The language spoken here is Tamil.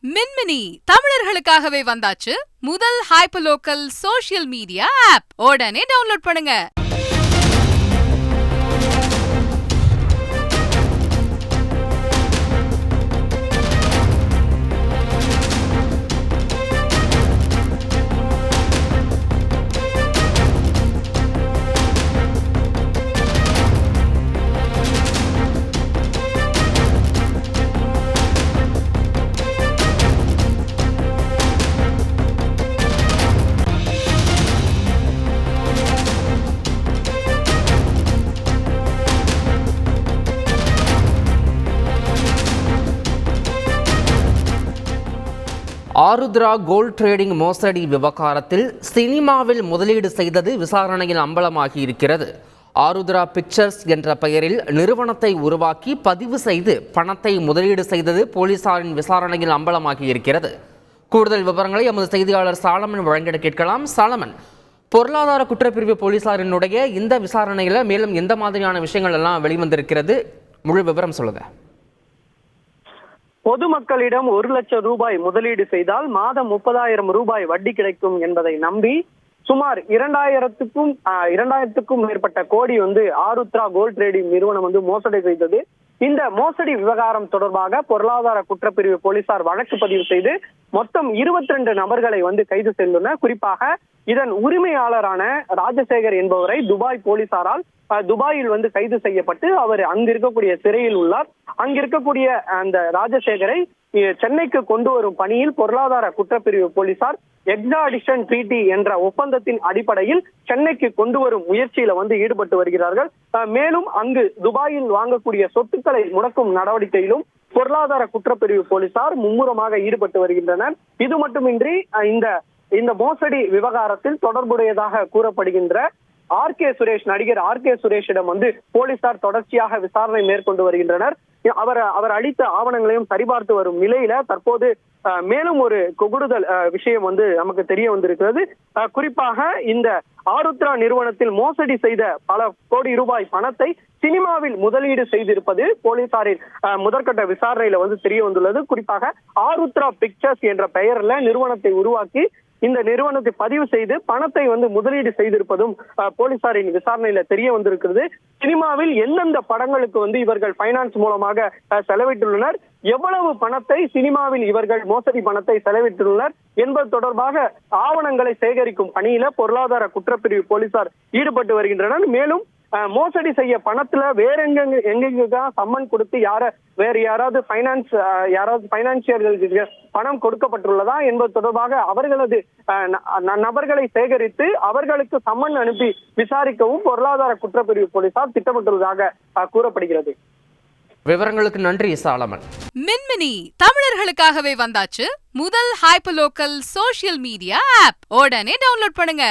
மின்மினி தமிழர்களுக்காகவே வந்தாச்சு முதல் hyper local social media app. உடனே டவுன்லோட் பண்ணுங்க. ஆருத்ரா கோல்ட் ட்ரேடிங் மோசடி விவகாரத்தில் சினிமாவில் முதலீடு செய்தது விசாரணையில் அம்பலமாகி இருக்கிறது. ஆருத்ரா பிக்சர்ஸ் என்ற பெயரில் நிறுவனத்தை உருவாக்கி பதிவு செய்து பணத்தை முதலீடு செய்தது போலீசாரின் விசாரணையில் அம்பலமாகி இருக்கிறது. கூடுதல் விவரங்களை எமது செய்தியாளர் சாலமன் வழங்கிட கேட்கலாம். சாலமன், பொருளாதார குற்றப்பிரிவு போலீசாரினுடைய இந்த விசாரணையில் மேலும் எந்த மாதிரியான விஷயங்கள் எல்லாம் வெளிவந்திருக்கிறது? முழு விவரம் சொல்லுங்க. பொதுமக்களிடம் 1 லட்சம் ரூபாய் முதலீடு செய்தால் மாதம் 30,000 ரூபாய் வட்டி கிடைக்கும் என்பதை நம்பி சுமார் 2,000க்கும் மேற்பட்ட கோடி ஆருத்ரா கோல்ட் ட்ரேடிங் நிறுவனம் மோசடி செய்தது. இந்த மோசடி விவகாரம் தொடர்பாக பொருளாதார குற்றப்பிரிவு போலீசார் வழக்கு பதிவு செய்து மொத்தம் 22 நபர்களை கைது செய்துள்ளனர். குறிப்பாக இதன் உரிமையாளரான ராஜசேகர் என்பவரை துபாய் போலீசாரால் துபாயில் கைது செய்யப்பட்டு அவர் அங்கிருக்கக்கூடிய சிறையில் உள்ளார். அங்கிருக்கக்கூடிய அந்த ராஜசேகரை சென்னைக்கு கொண்டு வரும் பணியில் பொருளாதார குற்றப்பிரிவு போலீசார் எக்ஸ்ட்ராடிஷன் ட்ரீட்டி என்ற ஒப்பந்தத்தின் அடிப்படையில் சென்னைக்கு கொண்டு வரும் முயற்சியில ஈடுபட்டு வருகிறார்கள். மேலும் அங்கு துபாயில் வாங்கக்கூடிய சொத்துக்களை முடக்கும் நடவடிக்கையிலும் பொருளாதார குற்றப்பிரிவு போலீசார் மும்முரமாக ஈடுபட்டு வருகின்றனர். இது மட்டுமின்றி இந்த மோசடி விவகாரத்தில் தொடர்புடையதாக கூறப்படுகின்ற நடிகர் ஆர்.கே. சுரேஷிடம் போலீசார் தொடர்ச்சியாக விசாரணை மேற்கொண்டு வருகின்றனர். அவர் அளித்த ஆவணங்களையும் சரிபார்த்து வரும் நிலையில தற்போது மேலும் ஒரு கூடுதல் விஷயம் நமக்கு தெரிய வந்திருக்கிறது. குறிப்பாக இந்த ஆருத்ரா நிறுவனத்தில் மோசடி செய்த பல கோடி ரூபாய் பணத்தை சினிமாவில் முதலீடு செய்திருப்பது போலீசாரின் முதற்கட்ட விசாரணையில தெரிய வந்துள்ளது. குறிப்பாக ஆருத்ரா பிக்சர்ஸ் என்ற பெயர்ல நிறுவனத்தை உருவாக்கி இந்த நிறுவனத்தை பதிவு செய்து பணத்தை முதலீடு செய்திருப்பதும் போலீசாரின் விசாரணையில தெரிய வந்திருக்கிறது. சினிமாவில் எந்தெந்த படங்களுக்கு இவர்கள் பைனான்ஸ் மூலமாக செலவிட்டுள்ளனர், எவ்வளவு பணத்தை சினிமாவில் இவர்கள் மோசடி பணத்தை செலவிட்டுள்ளனர் என்பது தொடர்பாக ஆவணங்களை சேகரிக்கும் பணியில பொருளாதார குற்றப்பிரிவு போலீசார் ஈடுபட்டு வருகின்றனர். மேலும் மோசடி செய்ய பணத்துல வேற எங்கெங்கதான் சம்மன் கொடுத்து வேற யாராவது பைனான்சியர்களுக்கு பணம் கொடுக்கப்பட்டுள்ளதா என்பது தொடர்பாக அவர்களது நபர்களை சேகரித்து அவர்களுக்கு சம்மன் அனுப்பி விசாரிக்கவும் பொருளாதார குற்றப்பிரிவு போலீசார் திட்டமிட்டுள்ளதாக கூறப்படுகிறது. விவரங்களுக்கு நன்றி சாலமன். மின்மினி தமிழர்களுக்காகவே வந்தாச்சு முதல் hyper local social media app. உடனே டவுன்லோட் பண்ணுங்க.